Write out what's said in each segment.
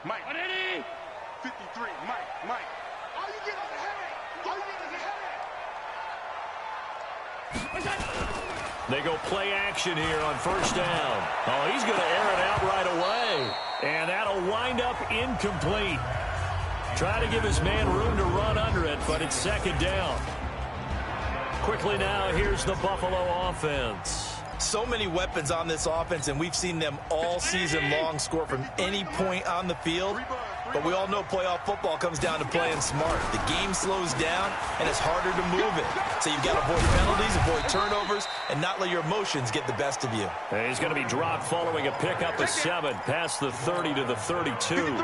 Mike. 53, Mike. All you get is a headache. All you get is a headache. They go play action here on first down. Oh, he's going to air it out right away. And that'll wind up incomplete. Try to give his man room to run under it, but it's second down. Quickly now, here's the Buffalo offense. So many weapons on this offense, and we've seen them all season long score from any point on the field. But we all know playoff football comes down to playing smart. The game slows down, and it's harder to move it. So you've got to avoid penalties, avoid turnovers, and not let your emotions get the best of you. And he's going to be dropped following a pickup of 7 past the 30 to the 32.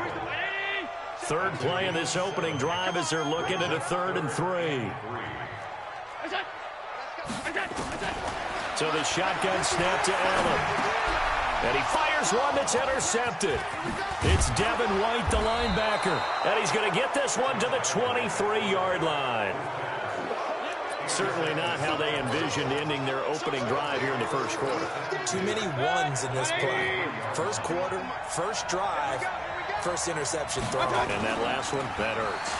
Third play in this opening drive as they're looking at a 3rd and 3. So the shotgun snap to Allen. And he fires one that's intercepted. It's Devin White, the linebacker. And he's going to get this one to the 23-yard line. Certainly not how they envisioned ending their opening drive here in the first quarter. Too many ones in this play. First quarter, first drive, first interception thrown. And that last one, that hurts.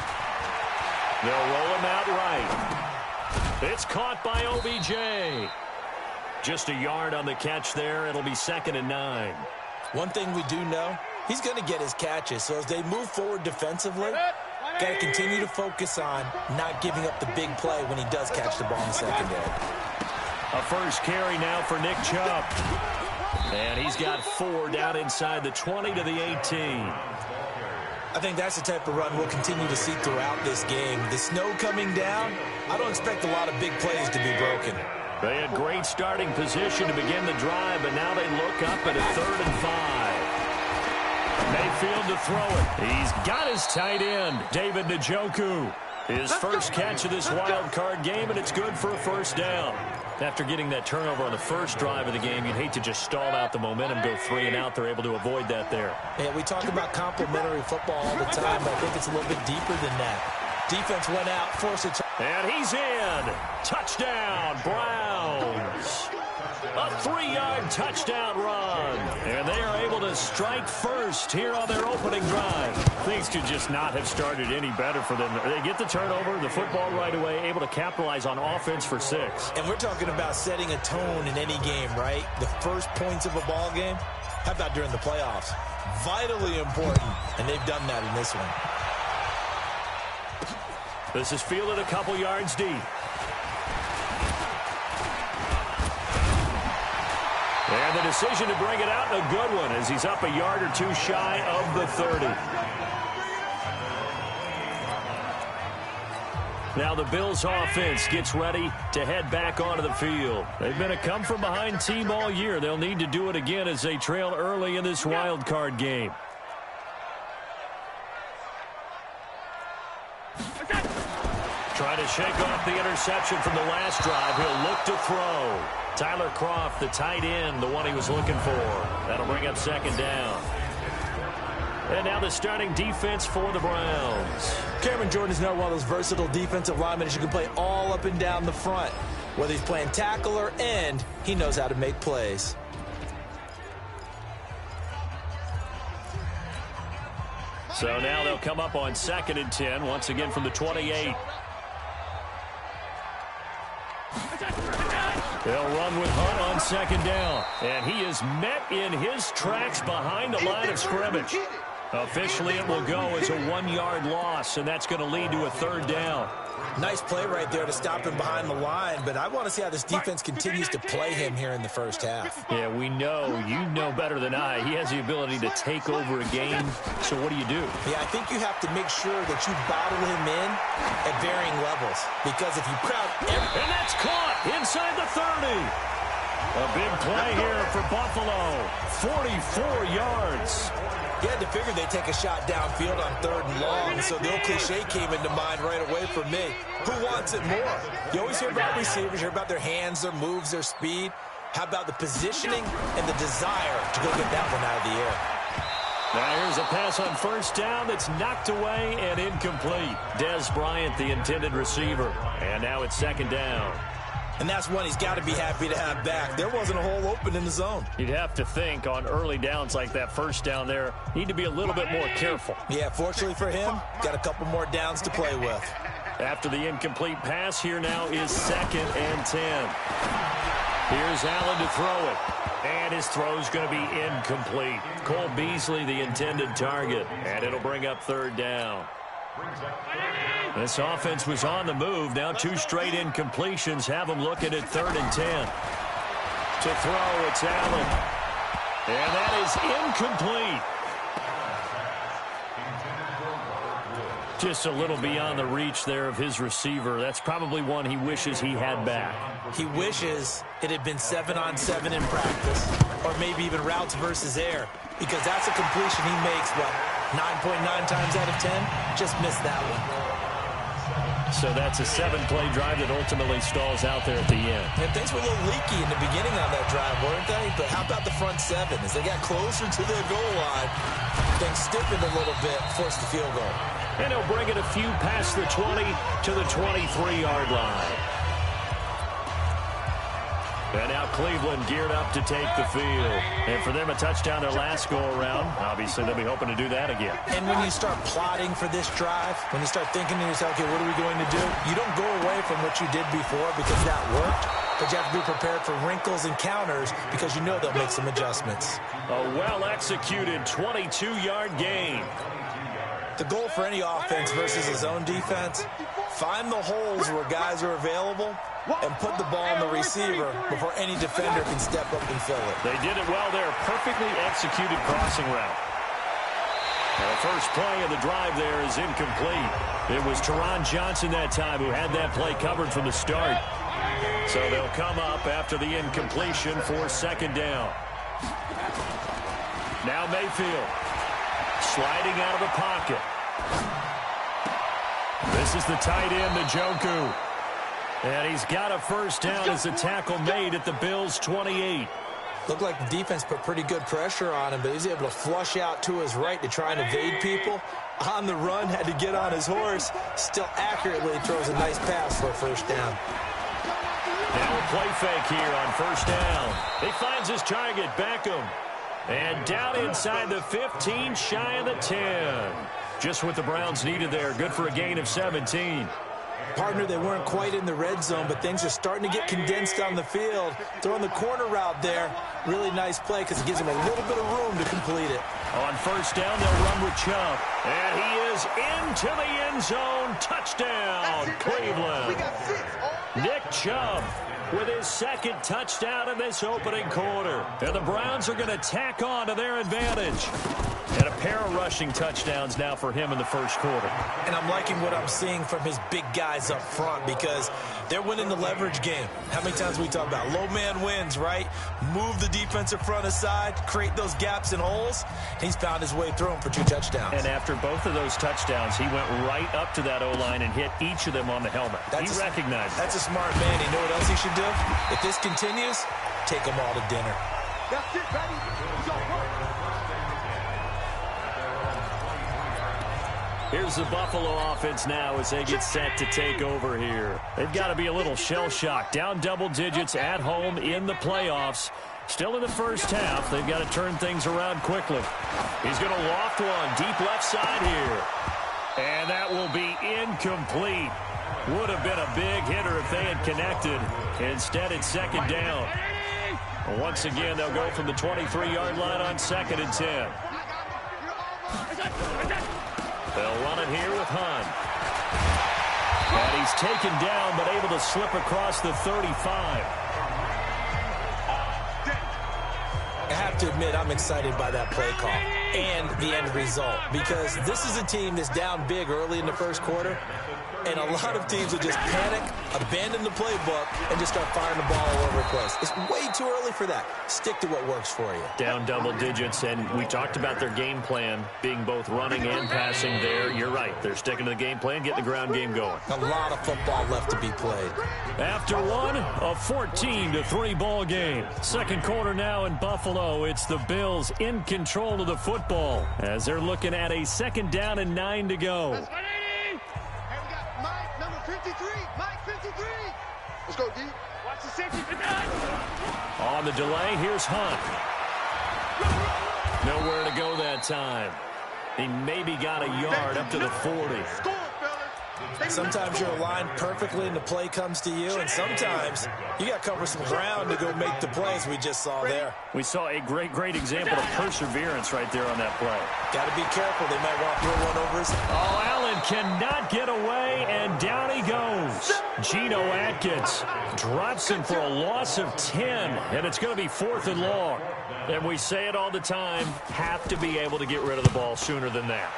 They'll roll him out right. It's caught by OBJ. Just a yard on the catch there. It'll be 2nd and 9. One thing we do know, he's going to get his catches. So as they move forward defensively, got to continue to focus on not giving up the big play when he does catch the ball in the secondary. A first carry now for Nick Chubb. And he's got 4 down inside the 20 to the 18. I think that's the type of run we'll continue to see throughout this game. The snow coming down, I don't expect a lot of big plays to be broken. They had great starting position to begin the drive, but now they look up at a 3rd and 5. Mayfield to throw it. He's got his tight end, David Njoku. His first catch of this wild card game, and it's good for a first down. After getting that turnover on the first drive of the game, you'd hate to just stall out the momentum, go 3 and out. They're able to avoid that there. Yeah, we talk about complementary football all the time, but I think it's a little bit deeper than that. Defense went out, forced it. And he's in. Touchdown, Browns. A 3-yard touchdown run. And they are able to strike first here on their opening drive. Things could just not have started any better for them. They get the turnover, the football right away, able to capitalize on offense for 6. And we're talking about setting a tone in any game, right? The first points of a ball game. How about during the playoffs? Vitally important, and they've done that in this one. This is fielded a couple yards deep. And the decision to bring it out, a good one, as he's up a yard or 2 shy of the 30. Now the Bills offense gets ready to head back onto the field. They've been a come-from-behind team all year. They'll need to do it again as they trail early in this wild card game. Trying to shake off the interception from the last drive. He'll look to throw. Tyler Kroft, the tight end, the one he was looking for. That'll bring up 2nd down. And now the starting defense for the Browns. Cameron Jordan is now one of those versatile defensive linemen that you can play all up and down the front. Whether he's playing tackle or end, he knows how to make plays. So now they'll come up on 2nd and 10, once again from the 28. They'll run with Hunt on 2nd down. And he is met in his tracks behind the line of scrimmage. Officially, it will go as a 1-yard loss, and that's going to lead to a 3rd down. Nice play right there to stop him behind the line, but I want to see how this defense continues to play him here in the first half. Yeah, we know. You know better than I. He has the ability to take over a game. So what do you do? Yeah, I think you have to make sure that you bottle him in at varying levels, because if you crowd and that's caught inside the 30. A big play here for Buffalo. 44 yards. You had to figure they'd take a shot downfield on 3rd and long, so the old cliche came into mind right away for me. Who wants it more? You always hear about receivers, hear about their hands, their moves, their speed. How about the positioning and the desire to go get that one out of the air? Now here's a pass on 1st down that's knocked away and incomplete. Dez Bryant, the intended receiver. And now it's 2nd down. And that's one he's got to be happy to have back. There wasn't a hole open in the zone. You'd have to think on early downs like that first down there, need to be a little bit more careful. Yeah, fortunately for him, got a couple more downs to play with. After the incomplete pass, here now is 2nd and 10. Here's Allen to throw it. And his throw's going to be incomplete. Cole Beasley, the intended target. And it'll bring up 3rd down. This offense was on the move. Now 2 straight incompletions have them looking at 3rd and 10. To throw, it's Allen. And that is incomplete. Just a little beyond the reach there of his receiver. That's probably one he wishes he had back. He wishes it had been 7-on-7 in practice, or maybe even routes versus air, because that's a completion he makes, what, 9.9 times out of 10? Just missed that one. So that's a 7-play drive that ultimately stalls out there at the end. And things were a little leaky in the beginning on that drive, weren't they? But how about the front 7? As they got closer to their goal line, things stiffened a little bit, forced the field goal. And he'll bring it a few past the 20 to the 23-yard line. And now Cleveland geared up to take the field. And for them, a touchdown their last go-around. Obviously, they'll be hoping to do that again. And when you start plotting for this drive, when you start thinking to yourself, okay, what are we going to do? You don't go away from what you did before because that worked. But you have to be prepared for wrinkles and counters because you know they'll make some adjustments. A well-executed 22-yard gain. The goal for any offense versus his own defense, find the holes where guys are available and put the ball in the receiver before any defender can step up and fill it. They did it well there. Perfectly executed crossing route. The first play of the drive there is incomplete. It was Teron Johnson that time who had that play covered from the start. So they'll come up after the incompletion for 2nd down. Now Mayfield. Sliding out of the pocket. This is the tight end, Njoku. And he's got a first down as a tackle made at the Bills' 28. Looked like the defense put pretty good pressure on him, but he's able to flush out to his right to try and evade people. On the run, had to get on his horse. Still accurately throws a nice pass for a first down. Now a play fake here on 1st down. He finds his target, Beckham. And down inside the 15, shy of the 10. Just what the Browns needed there. Good for a gain of 17. Partner, they weren't quite in the red zone, but things are starting to get condensed on the field. Throwing the corner route there. Really nice play because it gives them a little bit of room to complete it. On 1st down, they'll run with Chubb. And he is into the end zone. Touchdown, Cleveland. Nick Chubb with his 2nd touchdown in this opening quarter. And the Browns are going to tack on to their advantage. And a pair of rushing touchdowns now for him in the first quarter. And I'm liking what I'm seeing from his big guys up front because they're winning the leverage game. How many times we talk about low man wins, right? Move the defensive front aside, create those gaps and holes. He's found his way through them for 2 touchdowns. And after both of those touchdowns, he went right up to that O-line and hit each of them on the helmet. He recognized That's a smart man. You know what else he should do? If this continues, take them all to dinner. That's it, buddy. Here's the Buffalo offense now as they get set to take over here. They've got to be a little shell-shocked. Down double digits at home in the playoffs. Still in the first half. They've got to turn things around quickly. He's going to loft one deep left side here. And that will be incomplete. Would have been a big hitter if they had connected. Instead, it's 2nd down. Once again, they'll go from the 23-yard line on 2nd and 10. They'll run it here with Hunt. And he's taken down, but able to slip across the 35. I have to admit, I'm excited by that play call and the end result because this is a team that's down big early in the first quarter. And a lot of teams will just panic, abandon the playbook, and just start firing the ball all over the place. It's way too early for that. Stick to what works for you. Down double digits, and we talked about their game plan being both running and passing there. You're right. They're sticking to the game plan, getting the ground game going. A lot of football left to be played. After one, a 14-3 ball game. Second quarter now in Buffalo. It's the Bills in control of the football as they're looking at a 2nd down and 9 to go. 53, Mike 53. Let's go, D. Watch the safety. On the delay, here's Hunt. Nowhere to go that time. He maybe got a yard up to the 40. Score, fellas. Sometimes you're aligned perfectly and the play comes to you, and sometimes you got to cover some ground to go make the plays we just saw there. We saw a great example of perseverance right there on that play. Got to be careful. They might want to throw one over his head. Oh, Allen cannot get away, and down he goes. Geno Atkins drops him for a loss of 10, and it's going to be 4th and long. And we say it all the time, have to be able to get rid of the ball sooner than that.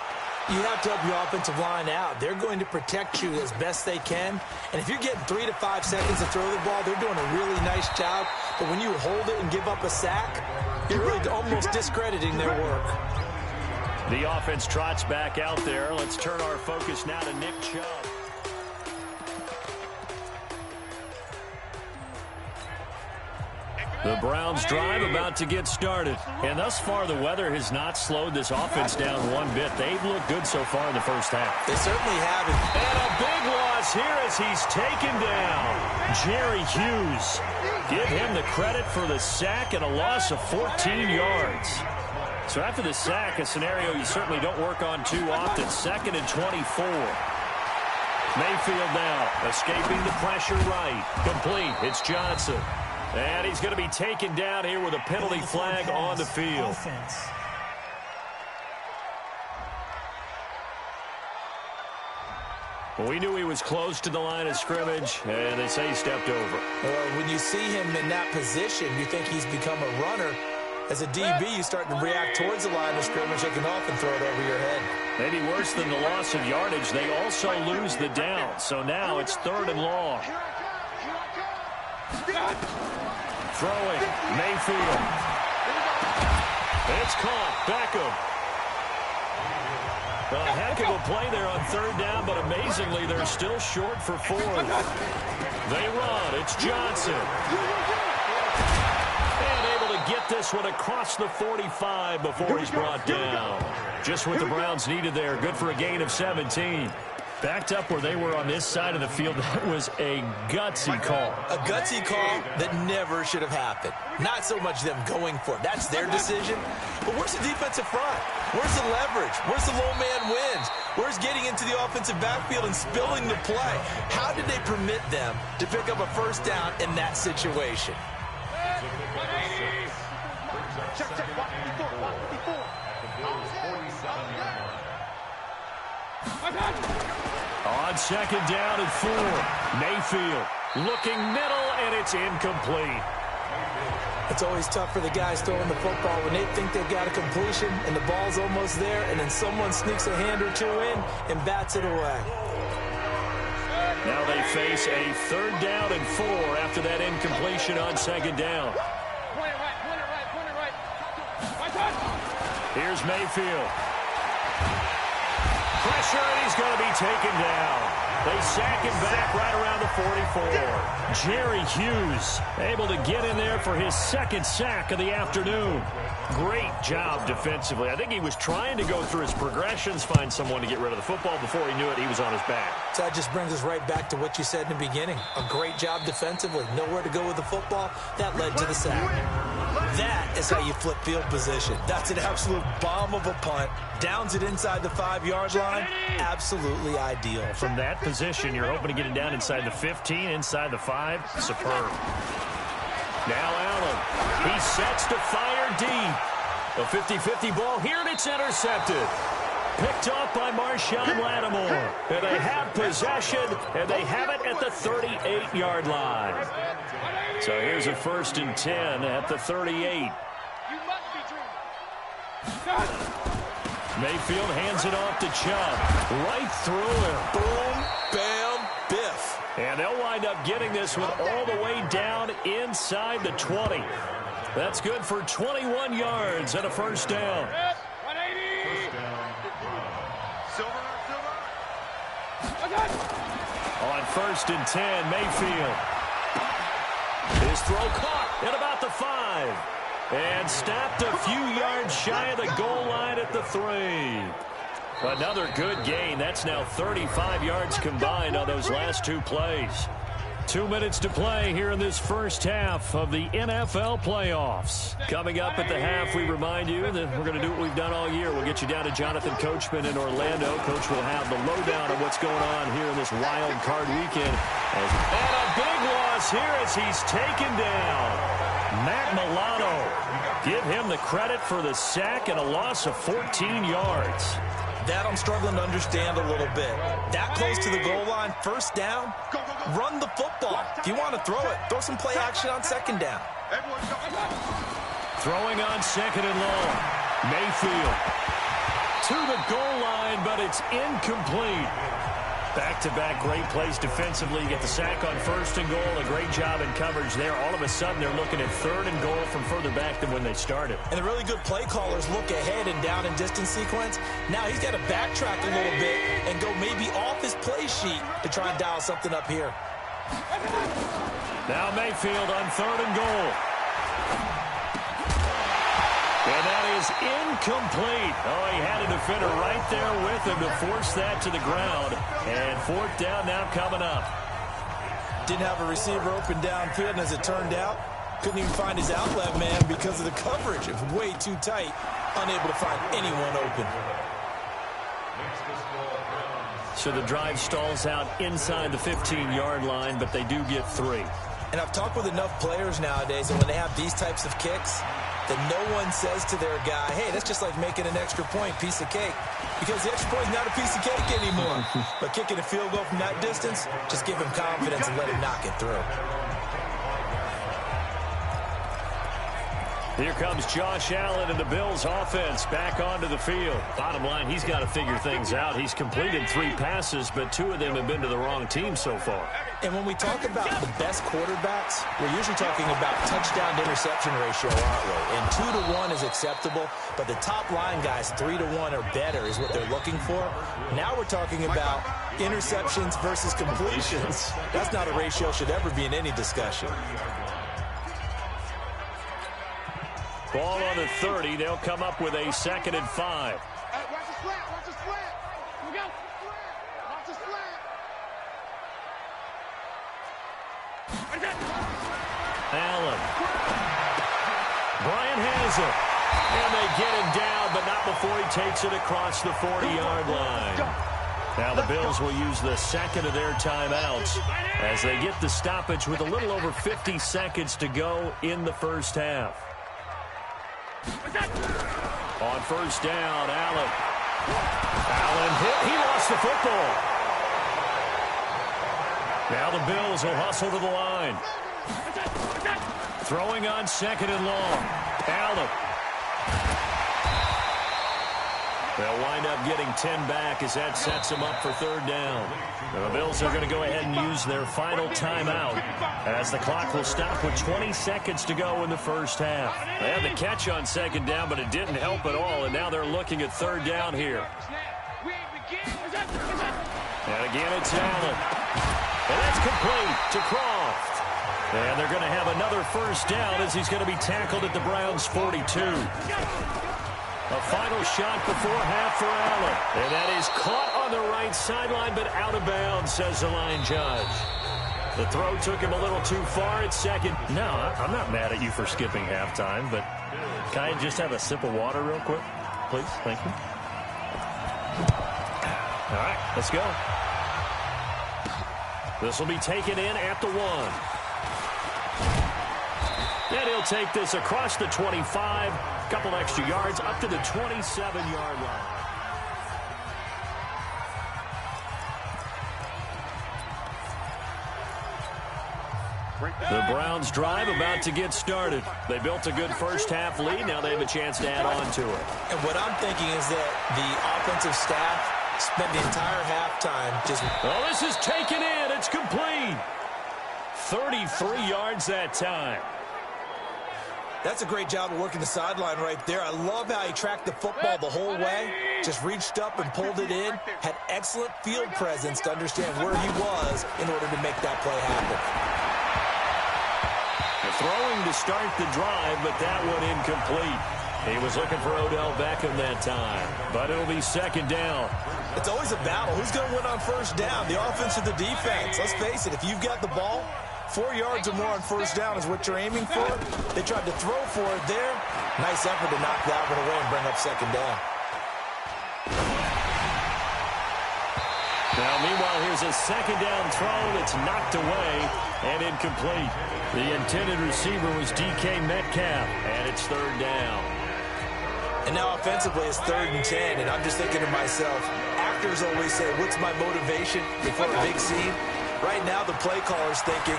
You have to help your offensive line out. They're going to protect you as best they can. And if you're getting 3 to 5 seconds to throw the ball, they're doing a really nice job. But when you hold it and give up a sack, you're really almost discrediting their work. The offense trots back out there. Let's turn our focus now to Nick Chubb. The Browns drive about to get started. And thus far, the weather has not slowed this offense down one bit. They've looked good so far in the first half. They certainly have. And a big loss here as he's taken down. Jerry Hughes. Give him the credit for the sack and a loss of 14 yards. So after the sack, a scenario you certainly don't work on too often. 2nd and 24. Mayfield now escaping the pressure right. Complete. It's Johnson. And he's going to be taken down here with a penalty flag on the field. Well, we knew he was close to the line of scrimmage, and they say he stepped over. When you see him in that position, you think he's become a runner. As a DB, you start to react towards the line of scrimmage. They can often throw it over your head. Maybe worse than the loss of yardage, they also lose the down. So now it's 3rd and long. Throwing, Mayfield. It's caught, Beckham. A heck of a play there on 3rd down, but amazingly, they're still short for 4th. They run, it's Johnson. And able to get this one across the 45 before he's brought down. Just what the Browns needed there, good for a gain of 17. Backed up where they were on this side of the field. That was a gutsy call. A gutsy call that never should have happened. Not so much them going for it. That's their decision. But where's the defensive front? Where's the leverage? Where's the low man wins? Where's getting into the offensive backfield and spilling the play? How did they permit them to pick up a 1st down in that situation? Check. Block 54. On 2nd down and 4. Mayfield looking middle, and it's incomplete. It's always tough for the guys throwing the football when they think they've got a completion and the ball's almost there, and then someone sneaks a hand or two in and bats it away. Now they face a 3rd down and 4 after that incompletion on 2nd down. Point it right. Here's Mayfield. Pressure, and he's going to be taken down. They sack him back right around the 44. Jerry Hughes able to get in there for his 2nd sack of the afternoon. Great job defensively. I think he was trying to go through his progressions, find someone to get rid of the football. Before he knew it, he was on his back. So that just brings us right back to what you said in the beginning. A great job defensively. Nowhere to go with the football. That led to the sack. That is how you flip field position. That's an absolute bomb of a punt. Downs it inside the 5-yard line. Absolutely ideal. From that position, you're hoping to get it down inside the 15, inside the 5. Superb. Now Allen. He sets to fire deep. A 50-50 ball here, and it's intercepted. Picked off by Marshawn Lattimore. And they have possession, and they have it at the 38-yard line. So here's a 1st and 10 at the 38. You must be dreaming. Mayfield hands it off to Chubb. Right through him. Boom, bam, biff. And they'll wind up getting this one all the way down inside the 20. That's good for 21 yards and a 1st down. 180. Silver. On 1st and 10, Mayfield. His throw caught at about the 5. And stopped a few yards shy of the goal line at the 3. Another good gain. That's now 35 yards combined on those last 2 plays. 2 minutes to play here in this first half of the NFL playoffs. Coming up at the half, we remind you that we're going to do what we've done all year. We'll get you down to Jonathan Coachman in Orlando. Coach will have the lowdown of what's going on here in this wild card weekend. And a big loss here as he's taken down. Matt Milano. Give him the credit for the sack and a loss of 14 yards. That I'm struggling to understand a little bit. That close to the goal line, first down, run the football. If you want to throw it, throw some play action on second down. Throwing on second and long. Mayfield to the goal line, but it's incomplete. Back-to-back great plays defensively. You get the sack on first and goal. A great job in coverage there. All of a sudden, they're looking at third and goal from further back than when they started. And the really good play callers look ahead and down and distance sequence. Now he's got to backtrack a little bit and go maybe off his play sheet to try and dial something up here. Now Mayfield on third and goal. And that is incomplete. Oh, he had a defender right there with him to force that to the ground. And fourth down now coming up. Didn't have a receiver open downfield, and as it turned out, couldn't even find his outlet man because of the coverage. It was way too tight, unable to find anyone open. So the drive stalls out inside the 15-yard line, but they do get 3. And I've talked with enough players nowadays, and when they have these types of kicks, that no one says to their guy, hey, that's just like making an extra point, piece of cake. Because the extra point is not a piece of cake anymore. But kicking a field goal from that distance, just give him confidence and let him knock it through. Here comes Josh Allen and the Bills offense back onto the field. Bottom line, he's got to figure things out. He's completed 3 passes, but 2 of them have been to the wrong team so far. And when we talk about the best quarterbacks, we're usually talking about touchdown-to-interception ratio, aren't we? And 2 to 1 is acceptable, but the top line guys, 3 to 1 or better is what they're looking for. Now we're talking about interceptions versus completions. That's not a ratio should ever be in any discussion. Ball on the 30. They'll come up with a 2nd and 5. Hey, watch the slant. Watch the slant. Here we go. Watch the slant. Allen. Bryant has it. And they get him down, but not before he takes it across the 40-yard line. Now the Bills will use the 2nd of their timeouts as they get the stoppage with a little over 50 seconds to go in the first half. On first down, Allen. Allen hit. He lost the football. Now the Bills will hustle to the line. Throwing on 2nd and long. Allen. They'll wind up getting 10 back as that sets them up for 3rd down. The Bills are going to go ahead and use their final timeout as the clock will stop with 20 seconds to go in the first half. They had the catch on 2nd down, but it didn't help at all, and now they're looking at 3rd down here. And again, it's Allen. And that's complete to Croft. And they're going to have another first down as he's going to be tackled at the Browns' 42. A final shot before half for Allen. And that is caught on the right sideline, but out of bounds, says the line judge. The throw took him a little too far at 2nd. No, I'm not mad at you for skipping halftime, but can I just have a sip of water real quick? Please, thank you. All right, let's go. This will be taken in at the 1. And he'll take this across the 25. Couple extra yards up to the 27-yard line. The Browns drive about to get started. They built a good first half lead. Now they have a chance to add on to it. And what I'm thinking is that the offensive staff spent the entire halftime just... Oh, this is taken in. It's complete. 33 yards that time. That's a great job of working the sideline right there. I love how he tracked the football the whole way. Just reached up and pulled it in. Had excellent field presence to understand where he was in order to make that play happen. Throwing to start the drive, but that one incomplete. He was looking for Odell Beckham that time, but it'll be second down. It's always a battle. Who's going to win on first down, the offense or the defense? Let's face it, if you've got the ball, 4 yards or more on first down is what you're aiming for. They tried to throw for it there. Nice effort to knock that one away and bring up second down. Now, meanwhile, here's a second down throw that's knocked away and incomplete. The intended receiver was DK Metcalf, and it's third down. And now offensively it's 3rd and 10, and I'm just thinking to myself, actors always say, what's my motivation before a big scene? Right now the play caller's thinking,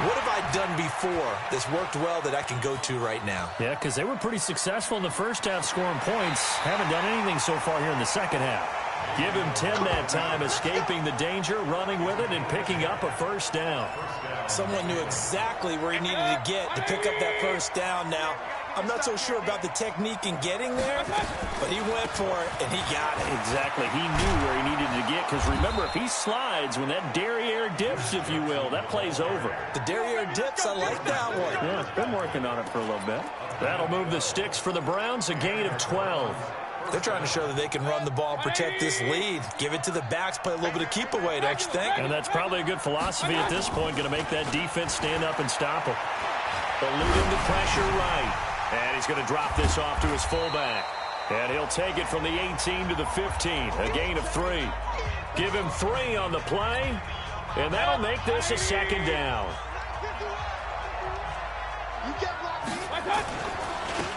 what have I done before that's worked well that I can go to right now? Yeah, because they were pretty successful in the first half scoring points. Haven't done anything so far here in the second half. Give him 10 that time, escaping the danger, running with it, and picking up a first down. Someone knew exactly where he needed to get to pick up that first down. Now, I'm not so sure about the technique in getting there, but he went for it, and he got it. Exactly. He knew where he needed to get, because remember, if he slides, when that derriere dips, if you will, that play's over. The derriere dips, I like that one. Yeah, been working on it for a little bit. That'll move the sticks for the Browns, a gain of 12. They're trying to show that they can run the ball and protect this lead. Give it to the backs, play a little bit of keep away, don't you think? And that's probably a good philosophy at this point, going to make that defense stand up and stop him. Eluding the pressure right. And he's going to drop this off to his fullback. And he'll take it from the 18 to the 15, a gain of 3. Give him 3 on the play, and that'll make this a second down.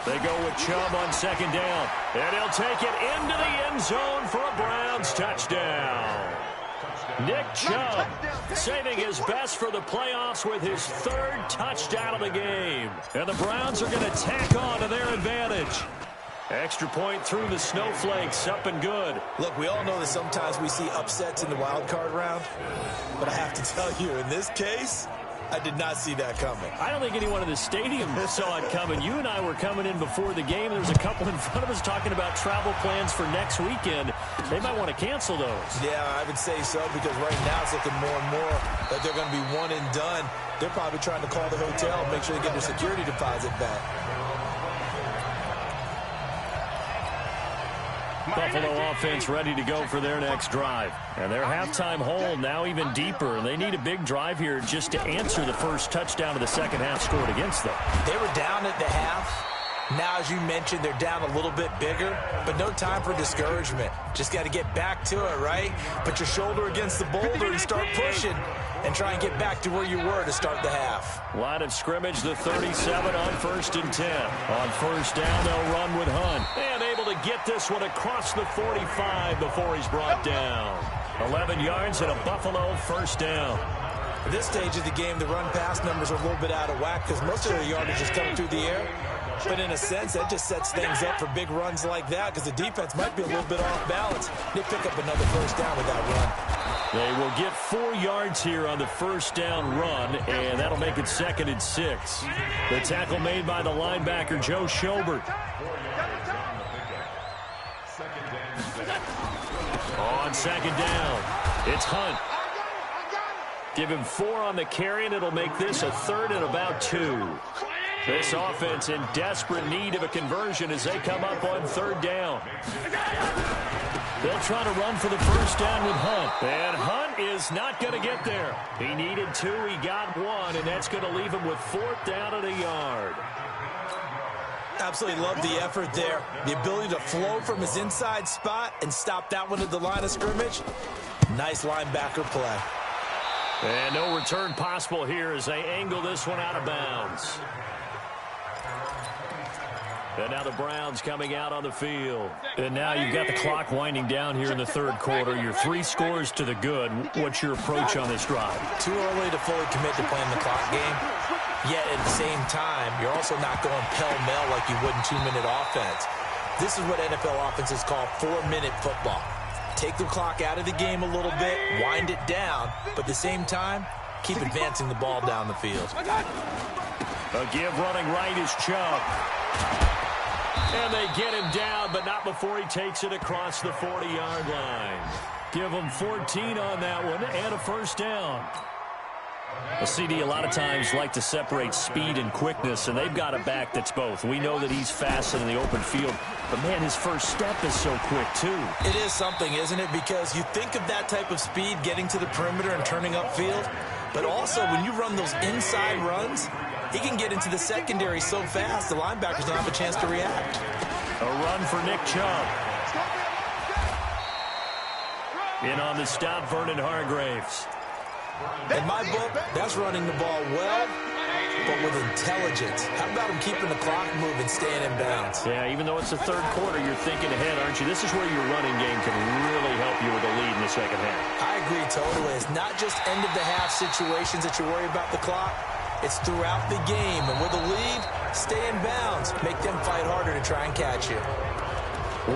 They go with Chubb on second down. And he'll take it into the end zone for a Browns touchdown. Nick Chubb saving his best for the playoffs with his 3rd touchdown of the game. And the Browns are going to tack on to their advantage. Extra point through the snowflakes, up and good. Look, we all know that sometimes we see upsets in the wild card round. But I have to tell you, in this case, I did not see that coming. I don't think anyone in the stadium saw it coming. You and I were coming in before the game. There's a couple in front of us talking about travel plans for next weekend. They might want to cancel those. Yeah, I would say so, because right now it's looking more and more that they're going to be one and done. They're probably trying to call the hotel and make sure they get their security deposit back. Buffalo offense ready to go for their next drive. And their halftime hole now even deeper. And they need a big drive here just to answer the first touchdown of the second half scored against them. They were down at the half. Now, as you mentioned, they're down a little bit bigger, but no time for discouragement. Just got to get back to it, right? Put your shoulder against the boulder and start pushing and try and get back to where you were to start the half. Line of scrimmage, the 37 on 1st and 10. On first down, they'll run with Hunt. And able to get this one across the 45 before he's brought down. 11 yards and a Buffalo first down. At this stage of the game, the run-pass numbers are a little bit out of whack because most of their yardage is coming through the air. But in a sense, that just sets things up for big runs like that because the defense might be a little bit off balance. They pick up another first down with that run. They will get 4 yards here on the first down run, and that'll make it 2nd and 6. The tackle made by the linebacker, Joe Schobert. On second down, it's Hunt. Give him 4 on the carry, and it'll make this a 3rd and about 2. This offense in desperate need of a conversion as they come up on 3rd down. They'll try to run for the first down with Hunt. And Hunt is not going to get there. He needed 2, he got 1, and that's going to leave him with 4th down and a yard. Absolutely love the effort there. The ability to flow from his inside spot and stop that one at the line of scrimmage. Nice linebacker play. And no return possible here as they angle this one out of bounds. And now the Browns coming out on the field. And now you've got the clock winding down here in the 3rd quarter. Your 3 scores to the good. What's your approach on this drive? Too early to fully commit to playing the clock game. Yet at the same time, you're also not going pell-mell like you would in 2-minute offense. This is what NFL offenses call 4-minute football. Take the clock out of the game a little bit, wind it down, but at the same time, keep advancing the ball down the field. A give running right is Chubb. And they get him down, but not before he takes it across the 40-yard line. Give him 14 on that one and a first down. A CD a lot of times like to separate speed and quickness, and they've got a back that's both. We know that he's fast in the open field, but, man, his first step is so quick, too. It is something, isn't it? Because you think of that type of speed getting to the perimeter and turning upfield, but also when you run those inside runs, he can get into the secondary so fast the linebackers don't have a chance to react. A run for Nick Chubb. In on the stop, Vernon Hargraves. In my book, that's running the ball well, but with intelligence. How about him keeping the clock moving, staying in bounds? Yeah, even though it's the third quarter, you're thinking ahead, aren't you? This is where your running game can really help you with a lead in the second half. I agree totally. It's not just end-of-the-half situations that you worry about the clock. It's throughout the game. And with a lead, stay in bounds. Make them fight harder to try and catch you.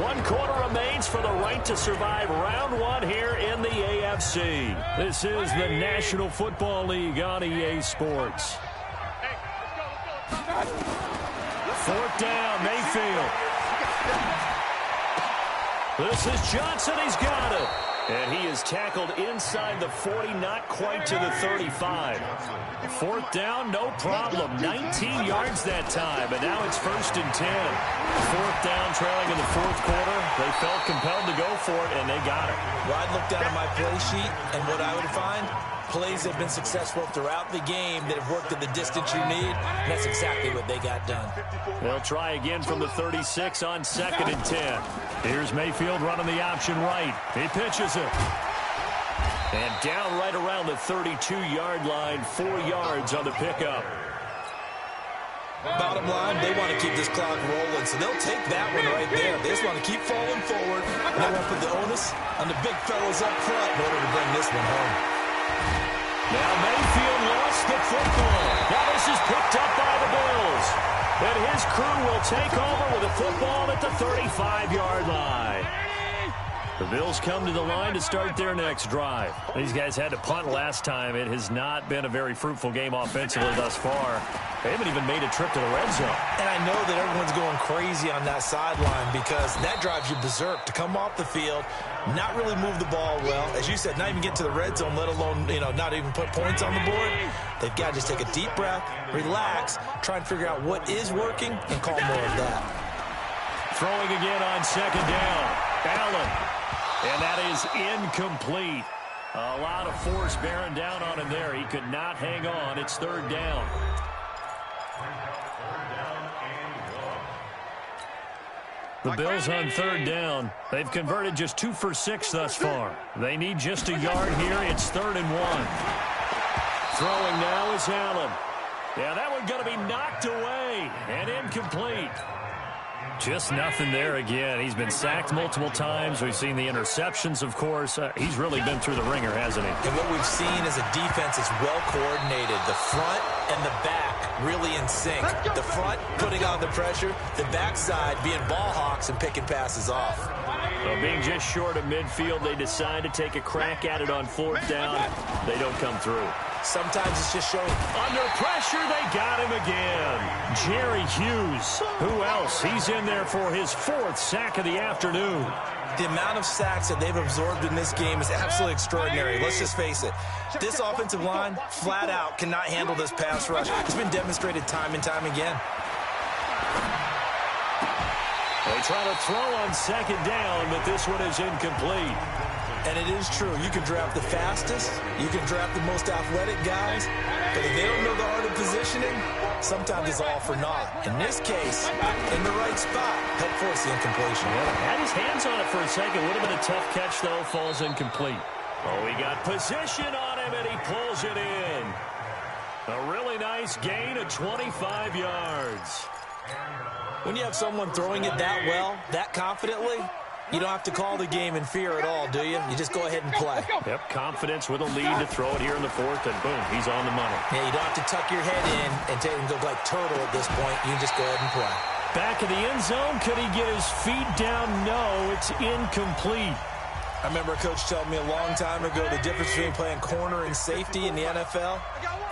1 quarter remains for the right to survive round 1 here in the AFC. This is the National Football League on EA Sports. Fourth down, Mayfield. This is Johnson. He's got it. And he is tackled inside the 40, not quite to the 35. Fourth down, no problem. 19 yards that time, and now it's 1st and 10. Fourth down, trailing in the fourth quarter. They felt compelled to go for it, and they got it. Well, I'd look down at my play sheet, and what I would find, plays have been successful throughout the game that have worked at the distance you need, and that's exactly what they got done. They'll try again from the 36 on 2nd and 10. Here's Mayfield running the option right. He pitches it. And down right around the 32-yard line, 4 yards on the pickup. Bottom line, they want to keep this clock rolling, so they'll take that one right there. They just want to keep falling forward, and they want to put the onus on the big fellas up front in order to bring this one home. Now Mayfield lost the football. Now this is picked up by the Bills. And his crew will take over with the football at the 35-yard line. The Bills come to the line to start their next drive. These guys had to punt last time. It has not been a very fruitful game offensively thus far. They haven't even made a trip to the red zone. And I know that everyone's going crazy on that sideline because that drives you berserk to come off the field, not really move the ball well. As you said, not even get to the red zone, let alone, not even put points on the board. They've got to just take a deep breath, relax, try and figure out what is working, and call more of that. Throwing again on 2nd down. Allen. And that is incomplete. A lot of force bearing down on him there. He could not hang on. It's 3rd down. The Bills on 3rd down. They've converted just 2 for 6 thus far. They need just a yard here. It's 3rd and 1. Throwing now is Allen. Yeah, that one going to be knocked away and incomplete. Just nothing there again. He's been sacked multiple times. We've seen the interceptions, of course. He's really been through the ringer, hasn't he? And what we've seen is a defense that's well coordinated. The front and the back really in sync. The front putting on the pressure. The backside being ball hawks and picking passes off. Well, being just short of midfield, they decide to take a crack at it on 4th down. They don't come through. Sometimes it's just showing. Under pressure, they got him again. Jerry Hughes. Who else? He's in there for his 4th sack of the afternoon. The amount of sacks that they've absorbed in this game is absolutely extraordinary. Let's just face it. This offensive line, flat out, cannot handle this pass rush. It's been demonstrated time and time again. They try to throw on 2nd down, but this one is incomplete. And it is true. You can draft the fastest. You can draft the most athletic guys. But if they don't know the art of positioning, sometimes it's all for naught. In this case, in the right spot, helped force the incompletion. Yeah, had his hands on it for a second. Would have been a tough catch, though. Falls incomplete. Oh, he got position on him, and he pulls it in. A really nice gain of 25 yards. When you have someone throwing it that well, that confidently, you don't have to call the game in fear at all, do you? You just go ahead and play. Yep, confidence with a lead to throw it here in the 4th, and boom, he's on the money. Yeah, you don't have to tuck your head in and take and go like turtle at this point. You can just go ahead and play. Back in the end zone, could he get his feet down? No, it's incomplete. I remember a coach telling me a long time ago the difference between playing corner and safety in the NFL.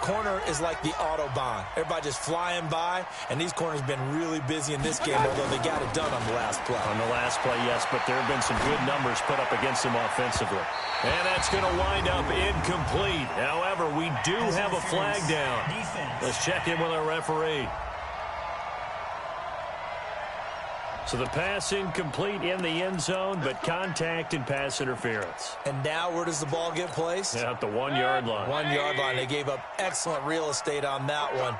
Corner is like the Autobahn. Everybody just flying by, and these corners have been really busy in this game, although they got it done on the last play. On the last play, yes, but there have been some good numbers put up against them offensively. And that's going to wind up incomplete. However, we do have a flag down. Let's check in with our referee. So the pass incomplete in the end zone, but contact and pass interference. And now where does the ball get placed? At the 1 yard line. 1 yard line. They gave up excellent real estate on that one.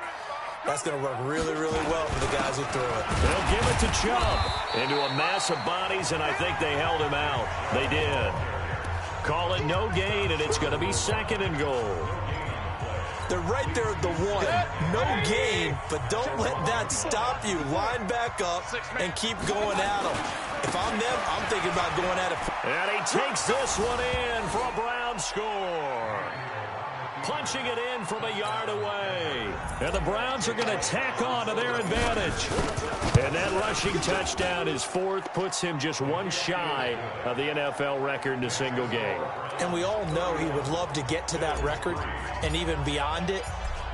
That's going to work really, really well for the guys who threw it. They'll give it to Chubb into a mass of bodies, and I think they held him out. They did. Call it no gain, and it's going to be 2nd and goal. They're right there at the 1. No gain, but don't let that stop you. Line back up and keep going at them. If I'm them, I'm thinking about going at it. And he takes this one in for a Brown score. Punching it in from a yard away. And the Browns are going to tack on to their advantage. And that rushing touchdown is 4th, puts him just one shy of the NFL record in a single game. And we all know he would love to get to that record and even beyond it.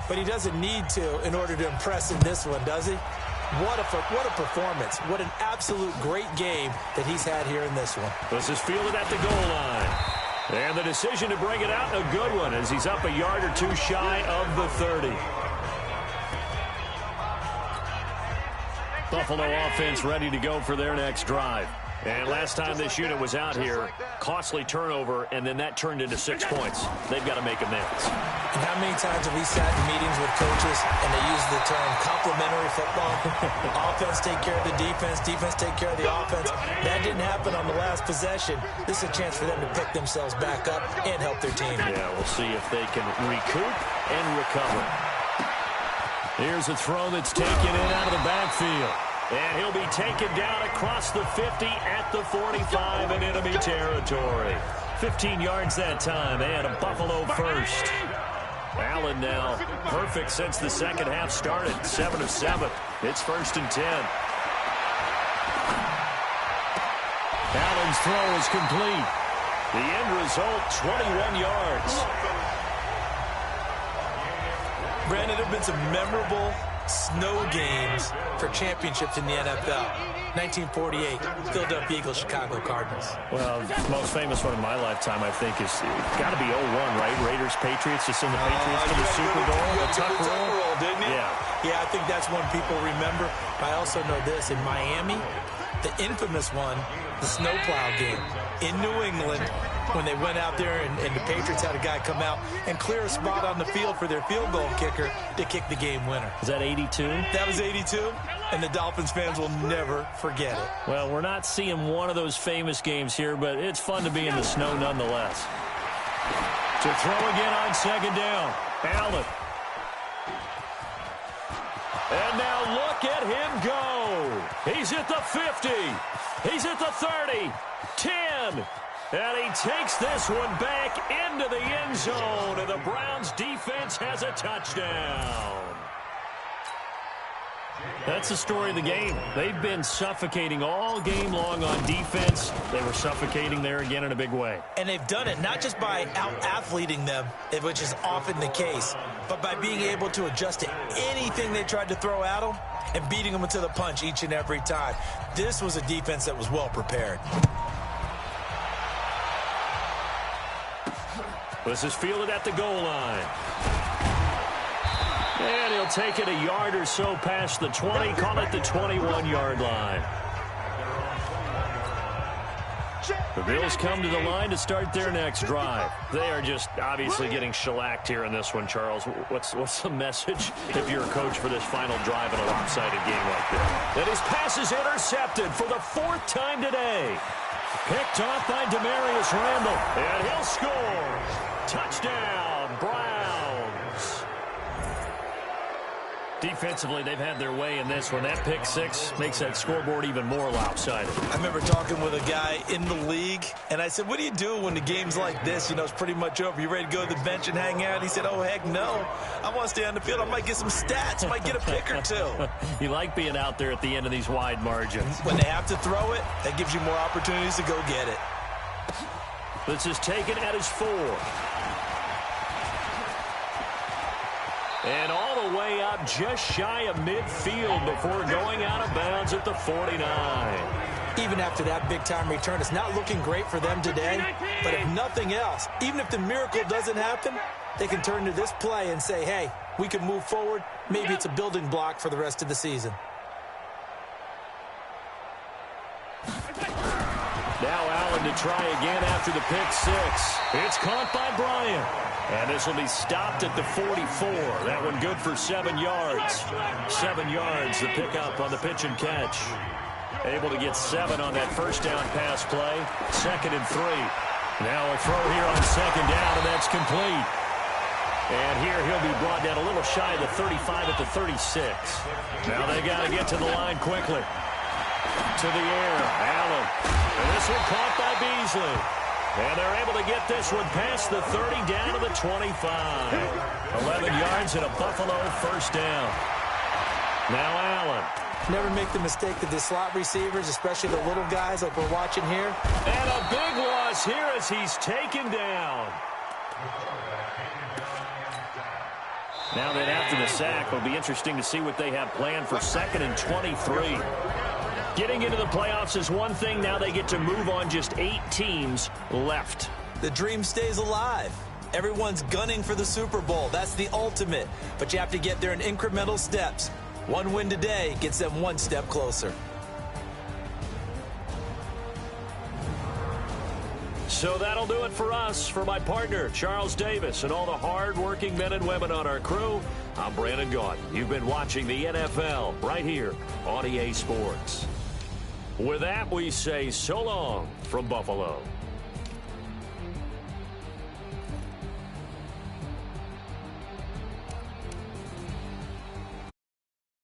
But he doesn't need to in order to impress in this one, does he? What a performance. What an absolute great game that he's had here in this one. This is fielded at the goal line. And the decision to bring it out, a good one, as he's up a yard or two shy of the 30. Buffalo offense ready to go for their next drive. And last time this unit was out here, costly turnover, and then that turned into 6 points. They've got to make amends. And how many times have we sat in meetings with coaches and they use the term complementary football? Offense take care of the defense, defense take care of the offense. That didn't happen on the last possession. This is a chance for them to pick themselves back up and help their team. Yeah, we'll see if they can recoup and recover. Here's a throw that's taken in out of the backfield. And he'll be taken down across the 50 at the 45 in enemy territory. 15 yards that time and a Buffalo first. Allen now perfect since the second half started. 7 of 7. It's 1st and 10. Allen's throw is complete. The end result, 21 yards. Brandon, there have been some memorable snow games for championships in the NFL. 1948, Philadelphia Eagles, Chicago Cardinals. Well, the most famous one in my lifetime, I think, is got to be 01, right? Raiders, Patriots, to send the Patriots to the Super Bowl. The tuck roll, didn't you? Yeah. Yeah, I think that's one people remember. I also know this. In Miami, the infamous one, the snowplow game in New England, when they went out there and the Patriots had a guy come out and clear a spot on the field for their field goal kicker to kick the game winner. Is that 82? That was 82, and the Dolphins fans will never forget it. Well, we're not seeing one of those famous games here, but it's fun to be in the snow nonetheless. To throw again on 2nd down. Allen. And now look at him go. He's at the 50. He's at the 30. 10. And he takes this one back into the end zone, and the Browns defense has a touchdown. That's the story of the game. They've been suffocating all game long on defense. They were suffocating there again in a big way. And they've done it not just by out-athleting them, which is often the case, but by being able to adjust to anything they tried to throw at them and beating them into the punch each and every time. This was a defense that was well prepared. This is fielded at the goal line. And he'll take it a yard or so past the 20, call it the 21-yard line. The Bills come to the line to start their next drive. They are just obviously getting shellacked here in this one, Charles. What's the message if you're a coach for this final drive in a lopsided game like this? And his pass is intercepted for the 4th time today. Picked off by Demarius Randall. And he'll score. Touchdown, Browns. Defensively, they've had their way in this one. That pick 6 makes that scoreboard even more lopsided. I remember talking with a guy in the league, and I said, what do you do when the game's like this? You know, it's pretty much over. You ready to go to the bench and hang out? He said, oh, heck no. I want to stay on the field. I might get some stats. I might get a pick or two. You like being out there at the end of these wide margins. When they have to throw it, that gives you more opportunities to go get it. This is taken at his 4. And all the way up just shy of midfield before going out of bounds at the 49. Even after that big-time return, it's not looking great for them today. But if nothing else, even if the miracle doesn't happen, they can turn to this play and say, hey, we can move forward. Maybe it's a building block for the rest of the season. Now Allen to try again after the pick 6. It's caught by Bryant. And this will be stopped at the 44. That one good for 7 yards. 7 yards, the pickup on the pitch and catch. Able to get 7 on that first down pass play. 2nd and 3. Now a throw here on 2nd down, and that's complete. And here he'll be brought down a little shy of the 35 at the 36. Now they got to get to the line quickly. To the air, Allen. And this one caught by Beasley. And they're able to get this one past the 30 down to the 25. 11 yards and a Buffalo first down. Now Allen. Never make the mistake that the slot receivers, especially the little guys like we're watching here. And a big loss here as he's taken down. Now that after the sack, it'll be interesting to see what they have planned for 2nd and 23. Getting into the playoffs is one thing. Now they get to move on. Just 8 teams left. The dream stays alive. Everyone's gunning for the Super Bowl. That's the ultimate. But you have to get there in incremental steps. One win today gets them one step closer. So that'll do it for us. For my partner, Charles Davis, and all the hard-working men and women on our crew, I'm Brandon Gaudin. You've been watching the NFL right here on EA Sports. With that, we say so long from Buffalo.